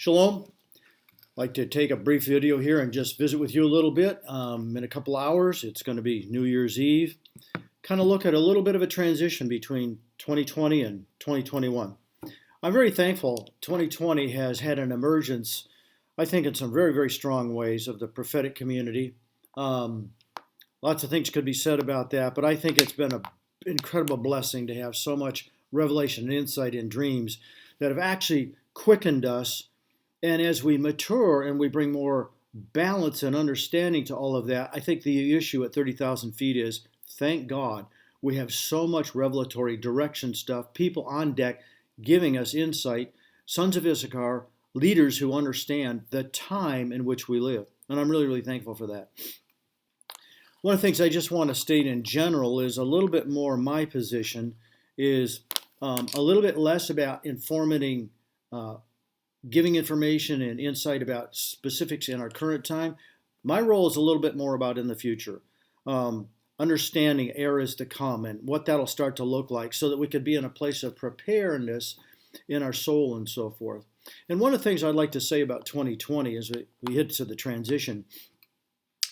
Shalom. I'd like to take a brief video here and just visit with you a little bit. In a couple hours, it's going to be New Year's Eve. Kind of look at a little bit of a transition between 2020 and 2021. I'm very thankful 2020 has had an emergence, I think, in some very, very strong ways of the prophetic community. Lots of things could be said about that, but I think it's been an incredible blessing to have so much revelation and insight and dreams that have actually quickened us. And as we mature and we bring more balance and understanding to all of that, I think the issue at 30,000 feet is, thank God, we have so much revelatory direction stuff, people on deck giving us insight, sons of Issachar, leaders who understand the time in which we live. And I'm really, really thankful for that. One of the things I just want to state in general is a little bit more my position is a little bit less about informing giving information and insight about specifics in our current time. My role is a little bit more about in the future, understanding eras to come and what that'll start to look like so that we could be in a place of preparedness in our soul and so forth. And one of the things I'd like to say about 2020 as we hit to the transition,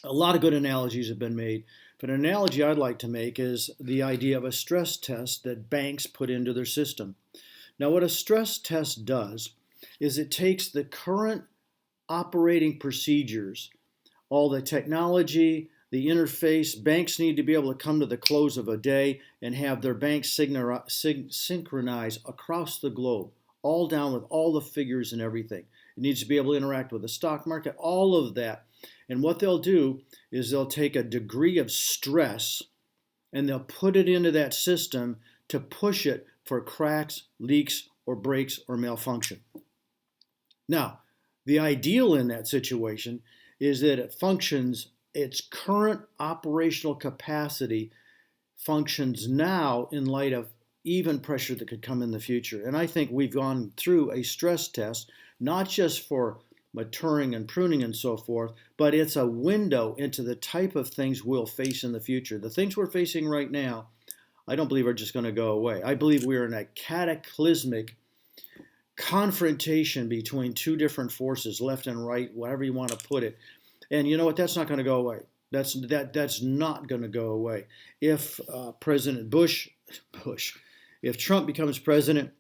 a lot of good analogies have been made, but an analogy I'd like to make is the idea of a stress test that banks put into their system. Now, what a stress test does is it takes the current operating procedures, all the technology, the interface. Banks need to be able to come to the close of a day and have their banks synchronize across the globe, all down with all the figures and everything. It needs to be able to interact with the stock market, all of that. And what they'll do is they'll take a degree of stress and they'll put it into that system to push it for cracks, leaks, or breaks or malfunction. Now, the ideal in that situation is that it functions, its current operational capacity functions now in light of even pressure that could come in the future. And I think we've gone through a stress test, not just for maturing and pruning and so forth, but it's a window into the type of things we'll face in the future. The things we're facing right now, I don't believe are just going to go away. I believe we're in a cataclysmic confrontation between two different forces, left and right, whatever you want to put it. And you know what? That's not going to go away. That's not going to go away. If President Bush, if Trump becomes president,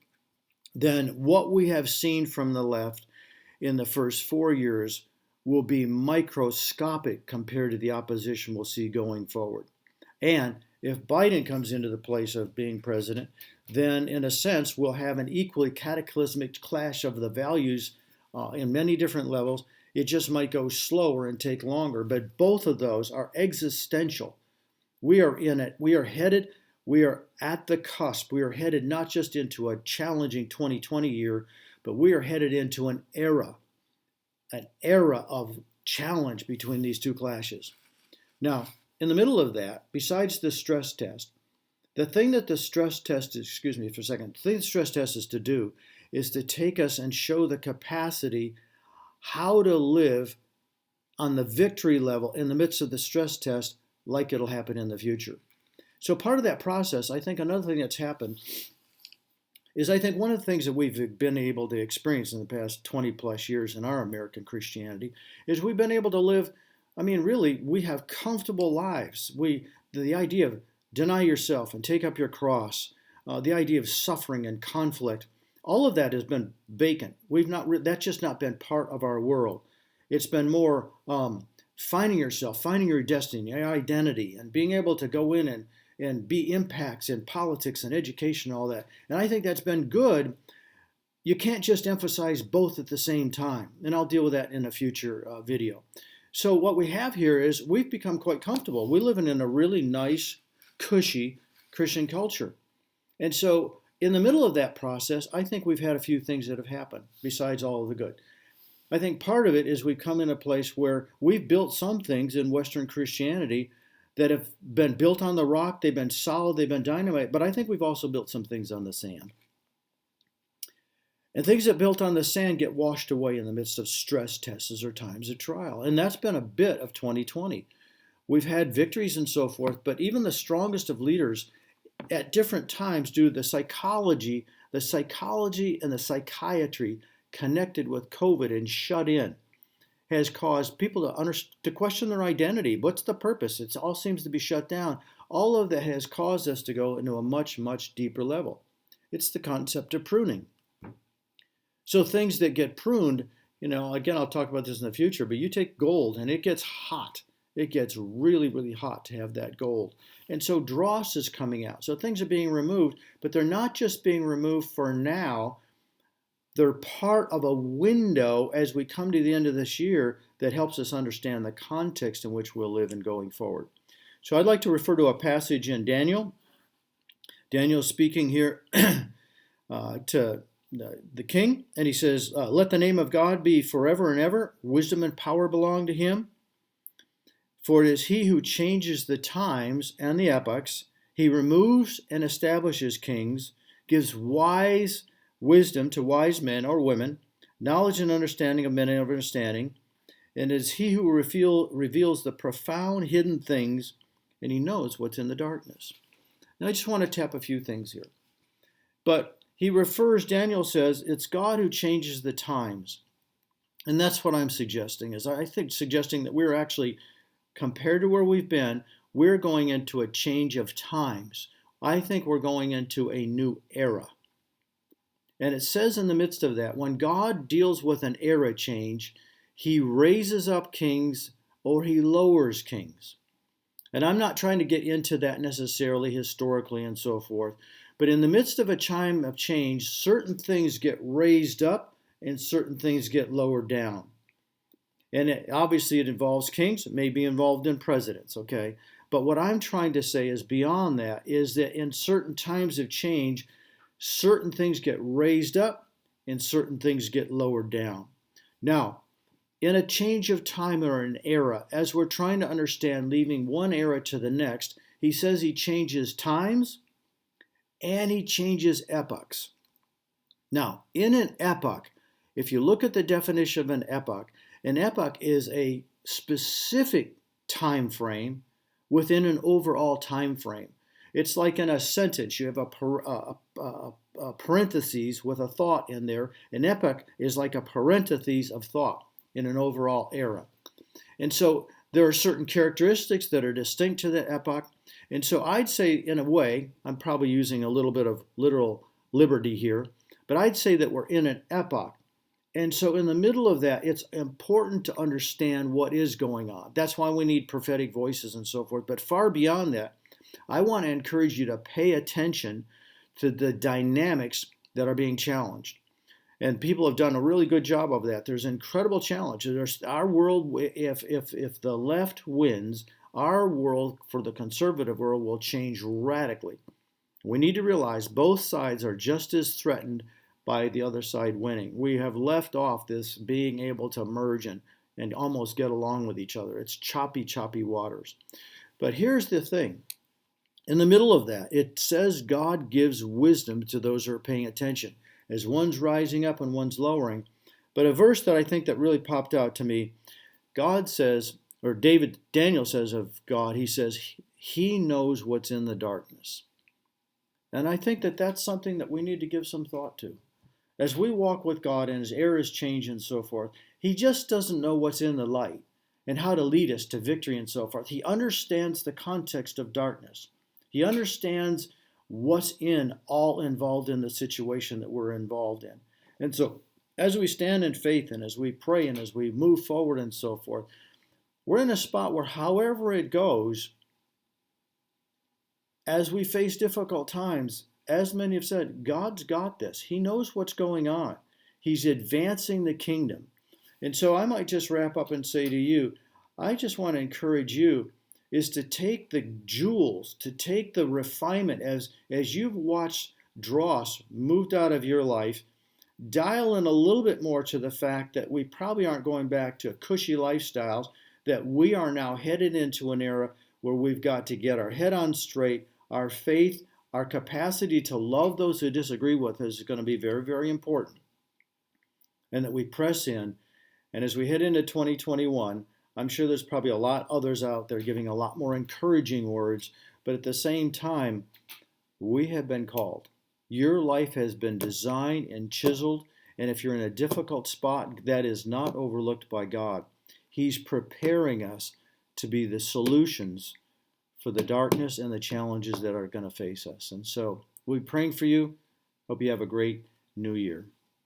then what we have seen from the left in the first 4 years will be microscopic compared to the opposition we'll see going forward. And if Biden comes into the place of being president, then in a sense we'll have an equally cataclysmic clash of the values in many different levels. It just might go slower and take longer, but both of those are existential. We are in it. We are headed. We are at the cusp. We are headed not just into a challenging 2020 year, but we are headed into an era of challenge between these two clashes. Now, in the middle of that, besides the stress test, the thing that the stress test is, the thing the stress test is to do is to take us and show the capacity how to live on the victory level in the midst of the stress test like it'll happen in the future. So part of that process, I think another thing that's happened is I think one of the things that we've been able to experience in the past 20 plus years in our American Christianity is we've been able to live, really, we have comfortable lives. The idea of deny yourself and take up your cross, the idea of suffering and conflict, all of that has been vacant. That's just not been part of our world. It's been more finding yourself, finding your destiny, your identity, and being able to go in and be impacts in politics and education and all that. And I think that's been good. You can't just emphasize both at the same time. And I'll deal with that in a future video. So what we have here is we've become quite comfortable. We live in a really nice, cushy Christian culture. And so in the middle of that process, I think we've had a few things that have happened besides all of the good. I think part of it is we've come in a place where we've built some things in Western Christianity that have been built on the rock. They've been solid, they've been dynamite, but I think we've also built some things on the sand. And things that built on the sand get washed away in the midst of stress tests or times of trial. And that's been a bit of 2020. We've had victories and so forth, but even the strongest of leaders at different times due to the psychology and the psychiatry connected with COVID and shut in has caused people to question their identity. What's the purpose? It all seems to be shut down. All of that has caused us to go into a much, much deeper level. It's the concept of pruning. So things that get pruned, again, I'll talk about this in the future, but you take gold and it gets hot. It gets really, really hot to have that gold. And so dross is coming out. So things are being removed, but they're not just being removed for now. They're part of a window as we come to the end of this year that helps us understand the context in which we'll live in going forward. So I'd like to refer to a passage in Daniel. Daniel's speaking here to the king, and he says, let the name of God be forever and ever. Wisdom and power belong to him. For it is he who changes the times and the epochs. He removes and establishes kings, gives wise wisdom to wise men or women, knowledge and understanding of men of understanding. And it is he who reveals the profound hidden things, and he knows what's in the darkness. Now I just want to tap a few things here. But Daniel says, it's God who changes the times. And that's what I'm suggesting, suggesting that we're actually, compared to where we've been, we're going into a change of times. I think we're going into a new era. And it says in the midst of that, when God deals with an era change, he raises up kings or he lowers kings. And I'm not trying to get into that necessarily historically and so forth, but in the midst of a time of change, certain things get raised up and certain things get lowered down. And obviously it involves kings, it may be involved in presidents, okay? But what I'm trying to say is beyond that is that in certain times of change, certain things get raised up and certain things get lowered down. Now, in a change of time or an era, as we're trying to understand leaving one era to the next, he says he changes times and he changes epochs. Now, in an epoch, if you look at the definition of an epoch is a specific time frame within an overall time frame. It's like in a sentence, you have a parentheses with a thought in there. An epoch is like a parentheses of thought in an overall era. And so there are certain characteristics that are distinct to the epoch. And so I'd say, in a way, I'm probably using a little bit of literal liberty here, but I'd say that we're in an epoch. And so in the middle of that, it's important to understand what is going on. That's why we need prophetic voices and so forth. But far beyond that, I want to encourage you to pay attention to the dynamics that are being challenged. And people have done a really good job of that. There's incredible challenge. Our world, if the left wins, our world, for the conservative world, will change radically. We need to realize both sides are just as threatened by the other side winning. We have left off this being able to merge and almost get along with each other. It's choppy, choppy waters. But here's the thing. In the middle of that, it says God gives wisdom to those who are paying attention, as one's rising up and one's lowering. But a verse that I think that really popped out to me, God says, or Daniel says of God, he says, he knows what's in the darkness. And I think that that's something that we need to give some thought to. As we walk with God and his eras change and so forth, he just doesn't know what's in the light and how to lead us to victory and so forth. He understands the context of darkness. He understands what's all involved in the situation that we're involved in. And so as we stand in faith and as we pray and as we move forward and so forth, we're in a spot where however it goes, as we face difficult times, as many have said, God's got this. He knows what's going on. He's advancing the kingdom. And so I might just wrap up and say to you, I just want to encourage you is to take the jewels, to take the refinement as you've watched dross moved out of your life, dial in a little bit more to the fact that we probably aren't going back to cushy lifestyles, that we are now headed into an era where we've got to get our head on straight. Our faith, our capacity to love those who disagree with us is going to be very, very important. And that we press in. And as we head into 2021, I'm sure there's probably a lot others out there giving a lot more encouraging words. But at the same time, we have been called. Your life has been designed and chiseled And if you're in a difficult spot, that is not overlooked by God. He's preparing us to be the solutions for the darkness and the challenges that are going to face us. And so we're praying for you. Hope you have a great new year.